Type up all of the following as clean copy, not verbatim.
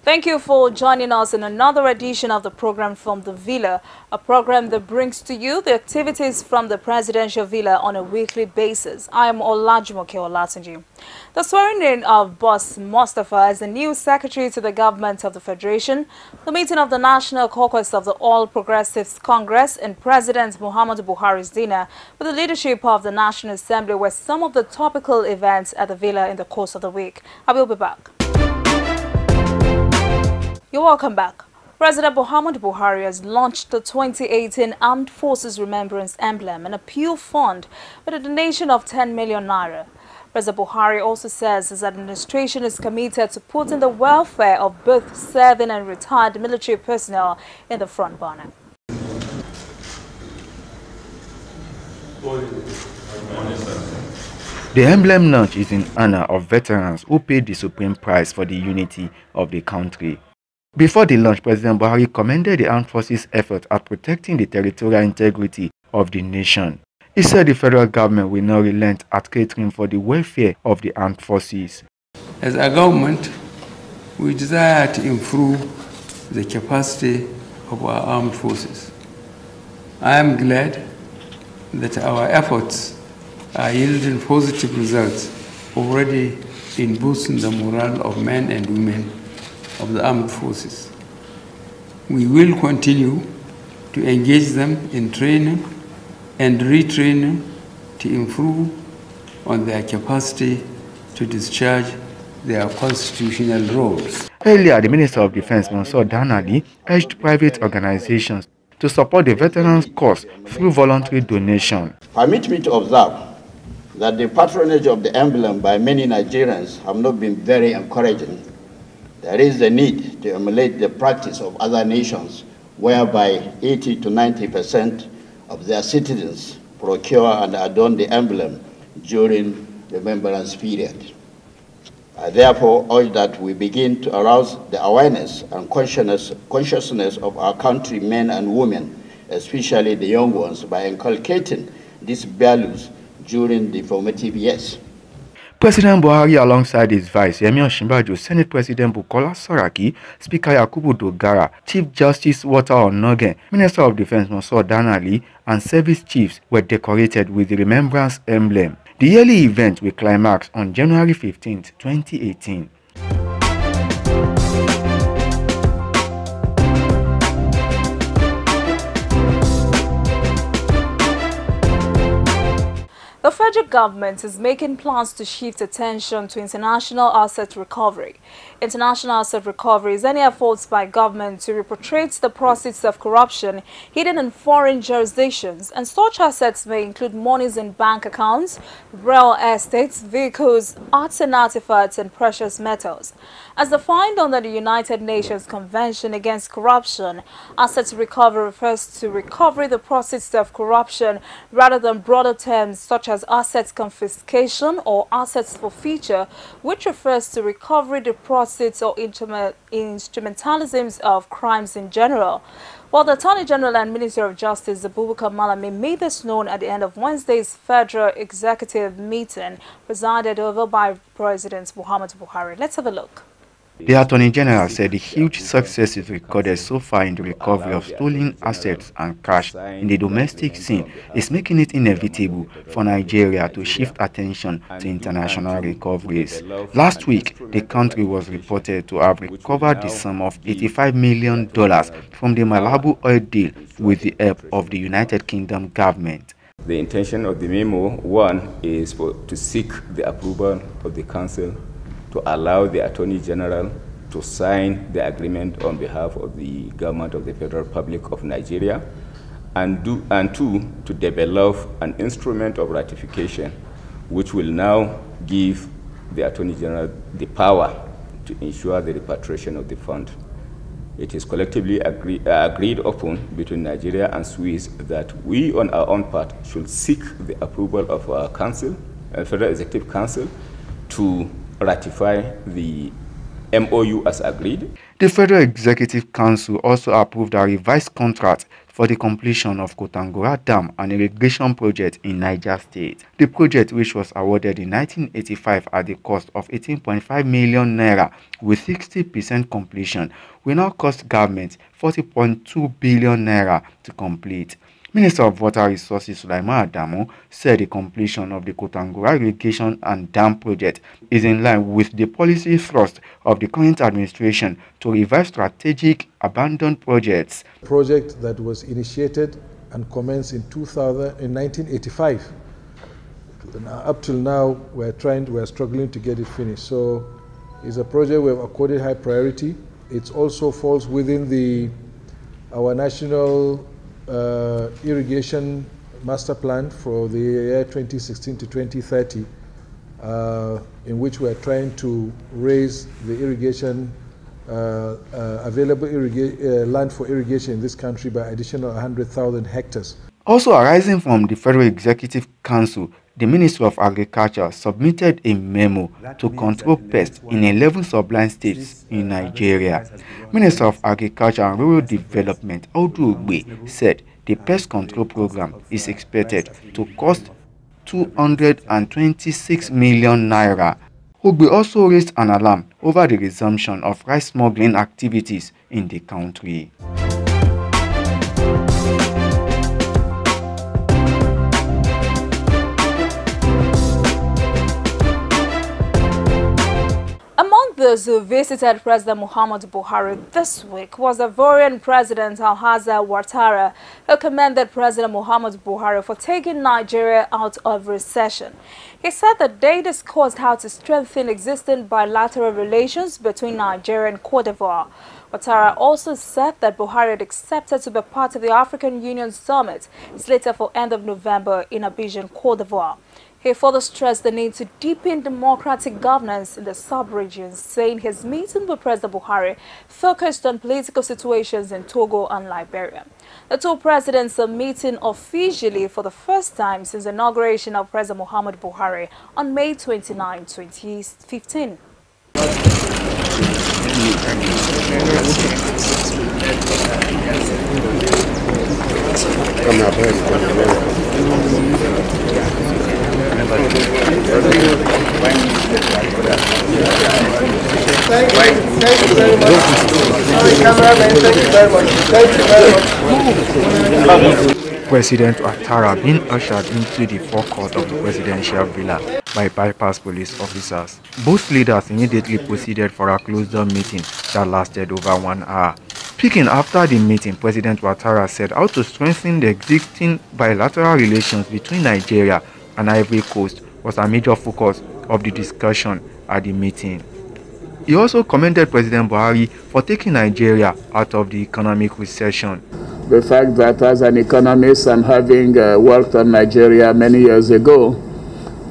Thank you for joining us in another edition of the program from the Villa, a program that brings to you the activities from the presidential villa on a weekly basis. I am Olajumoke Olatunji. The swearing-in of Boss Mustafa as the new secretary to the government of the Federation, the meeting of the National Caucus of the All Progressives Congress and President Muhammadu Buhari's dinner with the leadership of the National Assembly were some of the topical events at the villa in the course of the week. I will be back. You're welcome back. President Muhammadu Buhari has launched the 2018 Armed Forces Remembrance Emblem, an appeal fund with a donation of 10 million naira. President Buhari also says his administration is committed to putting the welfare of both serving and retired military personnel in the front burner. The emblem launch is in honor of veterans who paid the supreme price for the unity of the country. Before the launch, President Buhari commended the armed forces' effort at protecting the territorial integrity of the nation. He said the federal government will not relent at catering for the welfare of the armed forces. As a government, we desire to improve the capacity of our armed forces. I am glad that our efforts are yielding positive results already in boosting the morale of men and women of the armed forces. We will continue to engage them in training and retraining to improve on their capacity to discharge their constitutional roles. Earlier, the Minister of Defense, Mansour Danali, urged private organizations to support the veterans' cause through voluntary donation. Permit me to observe that the patronage of the emblem by many Nigerians have not been very encouraging. There is the need to emulate the practice of other nations whereby 80 to 90% of their citizens procure and adorn the emblem during the remembrance period. I therefore urge that we begin to arouse the awareness and consciousness of our countrymen and women, especially the young ones, by inculcating these values during the formative years. President Buhari, alongside his vice, Yemi Osinbajo, Senate President Bukola Saraki, Speaker Yakubu Dogara, Chief Justice Walter Onogen, Minister of Defense Mansour Danali, and service chiefs were decorated with the remembrance emblem. The yearly event will climax on January 15, 2018. The federal government is making plans to shift attention to international asset recovery. International asset recovery is any efforts by government to repatriate the proceeds of corruption hidden in foreign jurisdictions, and such assets may include monies in bank accounts, real estates, vehicles, arts and artifacts, and precious metals. As defined under the United Nations Convention Against Corruption, asset recovery refers to recovery the proceeds of corruption rather than broader terms such as assets confiscation or assets forfeiture, which refers to recovery the proceeds or instrumentalisms of crimes in general. While the Attorney General and Minister of Justice Abubakar Malami made this known at the end of Wednesday's Federal Executive meeting presided over by President Muhammadu Buhari. Let's have a look. The Attorney General said the huge success is recorded so far in the recovery of stolen assets and cash in the domestic scene is making it inevitable for Nigeria to shift attention to international recoveries. Last week, the country was reported to have recovered the sum of $85 million from the Malabu oil deal with the help of the United Kingdom government. The intention of the memo, one, is to seek the approval of the Council to allow the Attorney General to sign the agreement on behalf of the government of the Federal Republic of Nigeria, and two, to develop an instrument of ratification which will now give the Attorney General the power to ensure the repatriation of the fund. It is collectively agreed upon between Nigeria and Swiss that we on our own part should seek the approval of our Council, Federal Executive Council, to ratify the MOU as agreed. The Federal Executive Council also approved a revised contract for the completion of Kotangora Dam, an irrigation project in Niger State. The project, which was awarded in 1985 at the cost of 18.5 million naira with 60% completion, will now cost government 40.2 billion naira to complete. Minister of Water Resources Sulaiman Adamu said the completion of the Kotangora Irrigation and Dam project is in line with the policy thrust of the current administration to revive strategic abandoned projects. Project that was initiated and commenced in 1985. Up till now, we're struggling to get it finished. So it's a project we have accorded high priority. It also falls within our national irrigation master plan for the year 2016 to 2030, in which we are trying to raise the irrigation available land for irrigation in this country by additional 100,000 hectares. Also arising from the Federal Executive Council, the Ministry of Agriculture submitted a memo to control pests in 11 sublime states in Nigeria. Minister of Agriculture and Rural Development, Audu Ogbe, said the pest control program is expected to cost 226 million naira. Ogbe also raised an alarm over the resumption of rice smuggling activities in the country. Those who visited President Muhammadu Buhari this week was Ivorian President Alassane Ouattara, who commended President Muhammadu Buhari for taking Nigeria out of recession. He said that they discussed how to strengthen existing bilateral relations between Nigeria and Cote d'Ivoire. Ouattara also said that Buhari had accepted to be part of the African Union Summit slated for end of November in Abidjan, Cote d'Ivoire. He further stressed the need to deepen democratic governance in the sub-region, saying his meeting with President Buhari focused on political situations in Togo and Liberia. The two presidents are meeting officially for the first time since the inauguration of President Muhammadu Buhari on May 29, 2015. President Ouattara being ushered into the forecourt of the presidential villa by bypass police officers. Both leaders immediately proceeded for a closed-door meeting that lasted over 1 hour. Speaking after the meeting, President Ouattara said how to strengthen the existing bilateral relations between Nigeria and Ivory Coast was a major focus of the discussion at the meeting. He also commended President Buhari for taking Nigeria out of the economic recession. The fact that as an economist and having worked on Nigeria many years ago,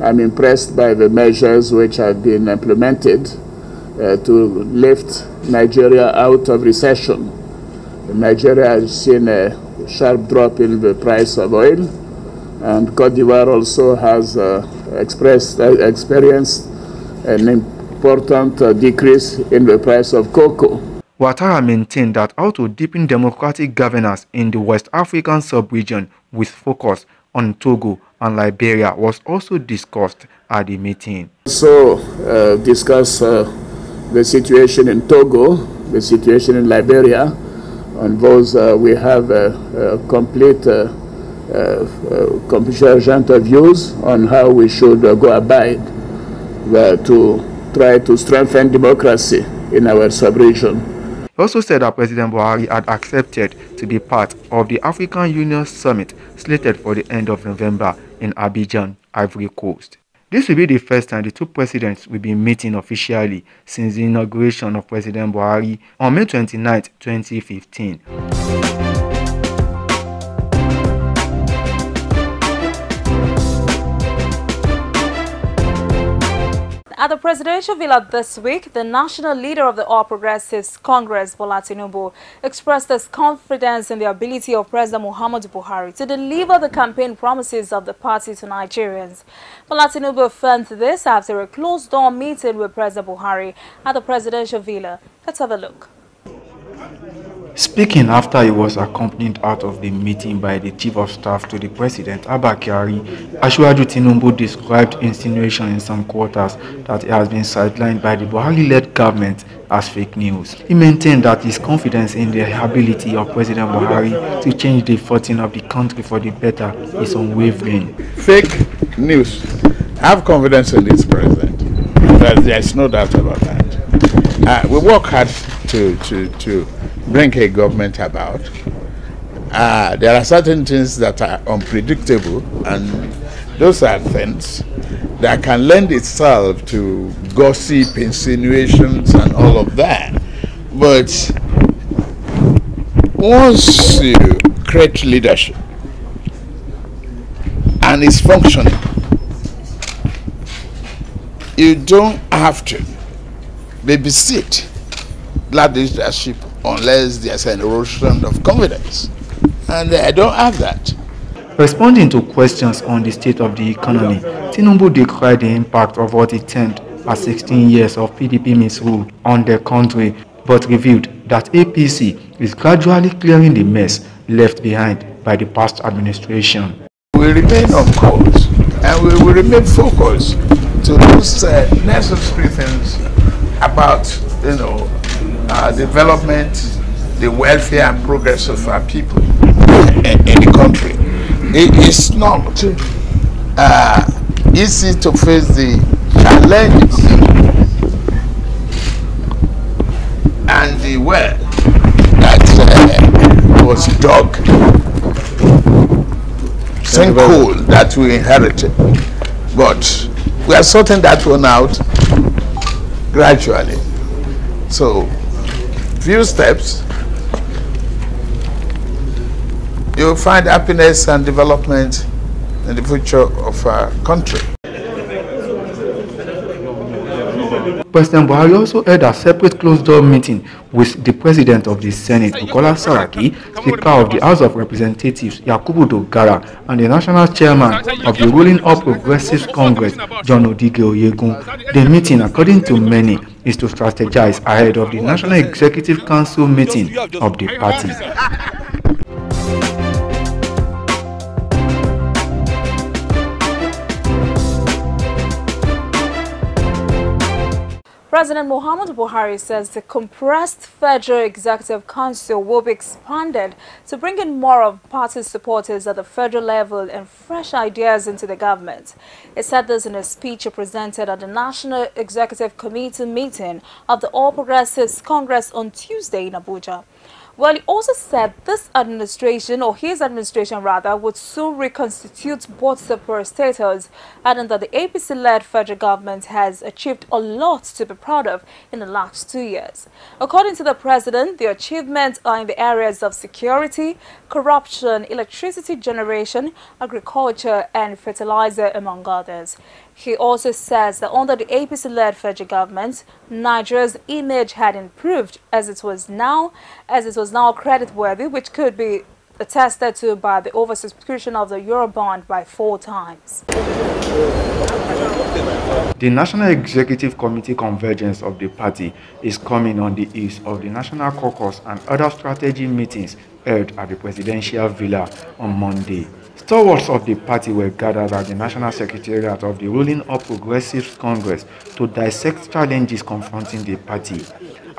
I'm impressed by the measures which have been implemented to lift Nigeria out of recession. Nigeria has seen a sharp drop in the price of oil, and Cote d'Ivoire also has experienced an important decrease in the price of cocoa. Ouattara maintained that how to deepen democratic governance in the West African sub-region with focus on Togo and Liberia was also discussed at the meeting. So discuss the situation in Togo, the situation in Liberia. On those we have a complete convergence of views on how we should go about to try to strengthen democracy in our sub-region. He also said that President Buhari had accepted to be part of the African Union Summit slated for the end of November in Abidjan, Ivory Coast. This will be the first time the two presidents will be meeting officially since the inauguration of President Buhari on May 29, 2015. At the presidential villa this week, the national leader of the All Progressives Congress, Bola Tinubu, expressed his confidence in the ability of President Muhammadu Buhari to deliver the campaign promises of the party to Nigerians. Bola Tinubu affirmed this after a closed-door meeting with President Buhari at the presidential villa. Let's have a look. Speaking after he was accompanied out of the meeting by the Chief of Staff to the President, Abba Kyari, Asiwaju Tinubu described insinuation in some quarters that he has been sidelined by the Buhari-led government as fake news. He maintained that his confidence in the ability of President Buhari to change the fortune of the country for the better is unwavering. Fake news. I have confidence in this president. There's no doubt about that. We work hard to bring a government about. There are certain things that are unpredictable, and those are things that can lend itself to gossip, insinuations, and all of that. But once you create leadership and it's functioning, you don't have to babysit that leadership unless there's an erosion of confidence. And I don't have that. Responding to questions on the state of the economy, Tinubu decried the impact of what he termed as 16 years of PDP misrule on the country, but revealed that APC is gradually clearing the mess left behind by the past administration. We remain on course, and we will remain focused to those necessary things about, development, the welfare and progress of our people in the country. It is not easy to face the challenges and the well that was dug, sinkhole that we inherited. But we are sorting that one out gradually. So, few steps, you will find happiness and development in the future of our country. President Buhari also held a separate closed-door meeting with the President of the Senate, Bukola Saraki, Speaker of the House of Representatives, Yakubu Dogara, and the National Chairman of the ruling All Progressives Congress, John Odige Oyegun. The meeting, according to many, is to strategize ahead of the National Executive Council meeting of the party. President Muhammadu Buhari says the compressed Federal Executive Council will be expanded to bring in more of party supporters at the federal level and fresh ideas into the government. He said this in a speech presented at the National Executive Committee meeting of the All Progressives Congress on Tuesday in Abuja. Well, he also said this administration, or his administration rather, would soon reconstitute both separate status, adding that the APC-led federal government has achieved a lot to be proud of in the last 2 years. According to the president, the achievements are in the areas of security, corruption, electricity generation, agriculture, and fertilizer, among others. He also says that under the APC-led federal government, Nigeria's image had improved as it was now creditworthy, which could be attested to by the oversubscription of the Eurobond by 4 times. The National Executive Committee convergence of the party is coming on the east of the National Caucus and other strategy meetings held at the Presidential Villa on Monday. Stalwarts of the party were gathered at the National Secretariat of the ruling All Progressives Congress to dissect challenges confronting the party.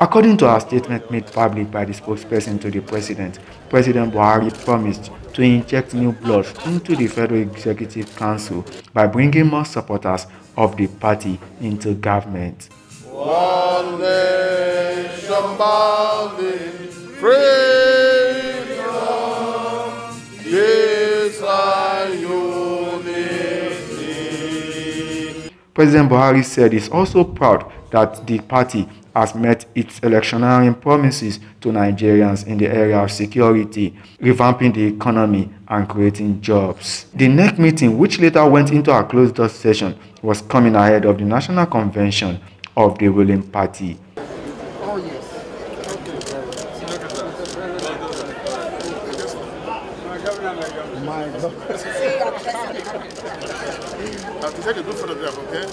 According to a statement made public by the spokesperson to the president, President Buhari promised to inject new blood into the Federal Executive Council by bringing more supporters of the party into government. One nation bound in freedom, this our unity. President Buhari said he's also proud that the party has met its electioneering promises to Nigerians in the area of security, revamping the economy and creating jobs. The next meeting, which later went into a closed-door session, was coming ahead of the National Convention of the ruling party. Oh, yes. My God. I have to take a good photograph, okay?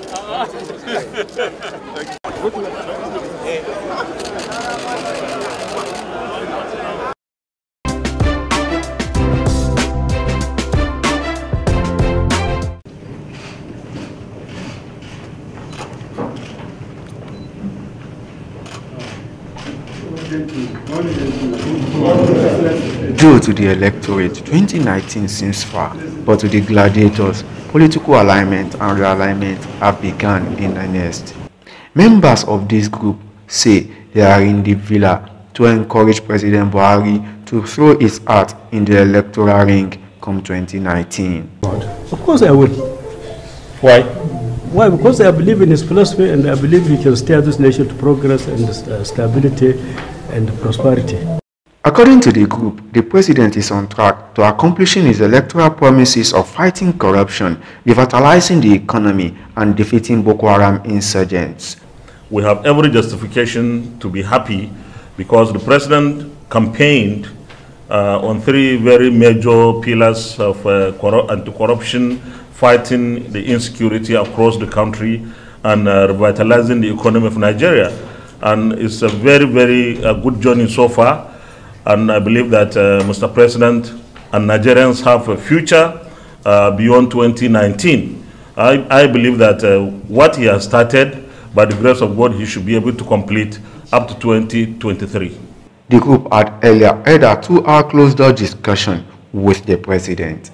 Though to the electorate, 2019 seems far, but to the gladiators, political alignment and realignment have begun in earnest. Members of this group say they are in the villa to encourage President Buhari to throw his hat in the electoral ring come 2019. Of course I will. Why? Why? Because I believe in his philosophy and I believe he can steer this nation to progress and stability and prosperity. According to the group, the president is on track to accomplishing his electoral promises of fighting corruption, revitalizing the economy, and defeating Boko Haram insurgents. We have every justification to be happy because the president campaigned on three very major pillars of anti-corruption, fighting the insecurity across the country, and revitalizing the economy of Nigeria. And it's a very, very good journey so far. And I believe that Mr. President and Nigerians have a future beyond 2019. I believe that what he has started, by the grace of God, he should be able to complete up to 2023. The group had earlier had a 2-hour closed-door discussion with the president.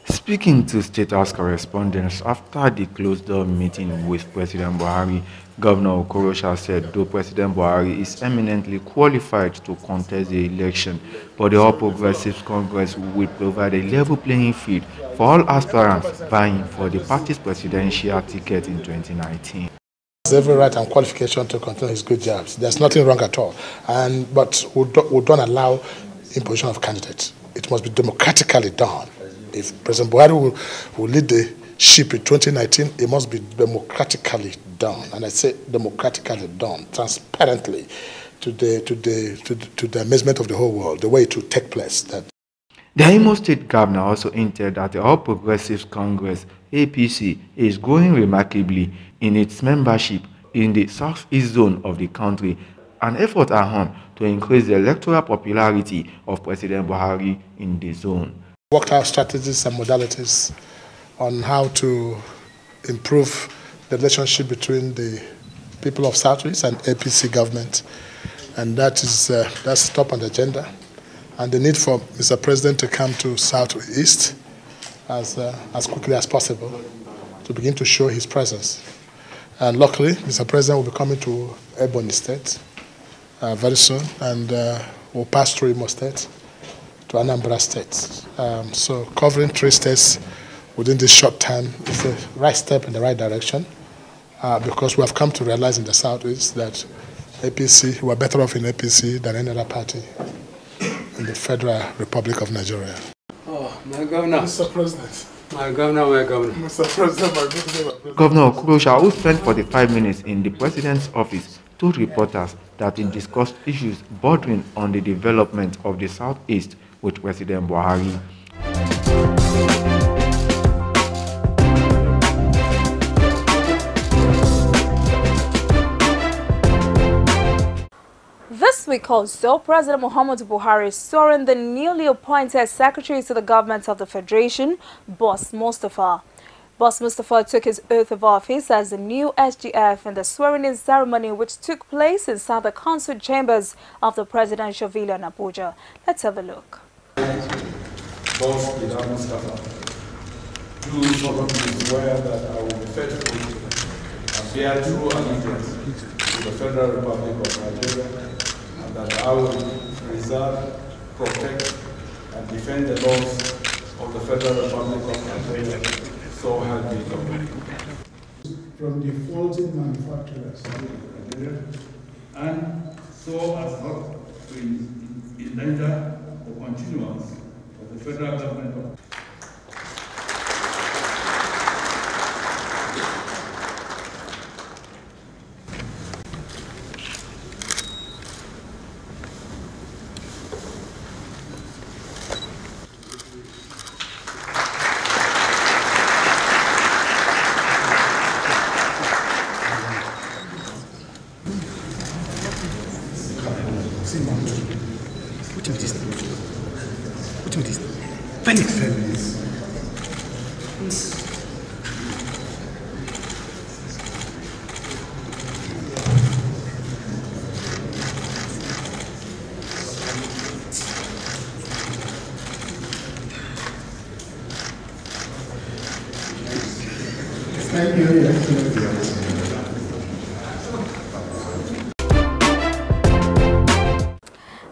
Speaking to State House correspondents after the closed-door meeting with President Buhari, Governor Okorocha said though President Buhari is eminently qualified to contest the election, but the All Progressives Congress will provide a level playing field for all aspirants vying for the party's presidential ticket in 2019. Every right and qualification to continue his good jobs. There's nothing wrong at all. But we don't allow imposition of candidates. It must be democratically done. If President Buhari will lead the ship in 2019, it must be democratically done. And I say democratically done, transparently, to the amazement of the whole world, the way it will take place. The Imo State Governor also hinted that the All Progressives Congress, APC, is growing remarkably in its membership in the southeast zone of the country. An effort are on to increase the electoral popularity of President Buhari in the zone. Worked out strategies and modalities on how to improve the relationship between the people of Southeast and APC government, and that's top on the agenda. And the need for Mr. President to come to Southeast as quickly as possible to begin to show his presence. And luckily, Mr. President will be coming to Ebonyi State very soon, and will pass through Imo State to Anambra State. So covering 3 states within this short time is the right step in the right direction, because we have come to realize in the Southeast that APC, we are better off in APC than any other party in the Federal Republic of Nigeria. Oh, my governor. Mr. President. My governor, my governor. Mr. President, my governor. Governor Okorocha, who spent 45 minutes in the president's office, told reporters that he discussed issues bordering on the development of the Southeast with President Buhari. This week also, President Muhammadu Buhari sworn the newly appointed Secretary to the Government of the Federation, Boss Mustafa. Boss Mustafa took his oath of office as the new SGF in the swearing-in ceremony which took place inside the council chambers of the presidential villa in Abuja. Let's have a look. Boss Mustafa, do solemnly swear that I will be faithful and bear true allegiance to the Federal Republic of Nigeria, and that I will preserve, protect, and defend the laws of the Federal Republic of Nigeria. So help me God. From the faulty manufacturers of Nigeria, and so as not to endanger the continuance of the federal government of Phoenix. Thank you, Your Excellency.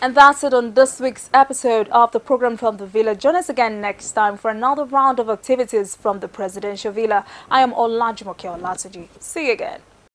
And that's it on this week's episode of the program from the Villa. Join us again next time for another round of activities from the Presidential Villa. I am Olajumoke Olatuji. See you again.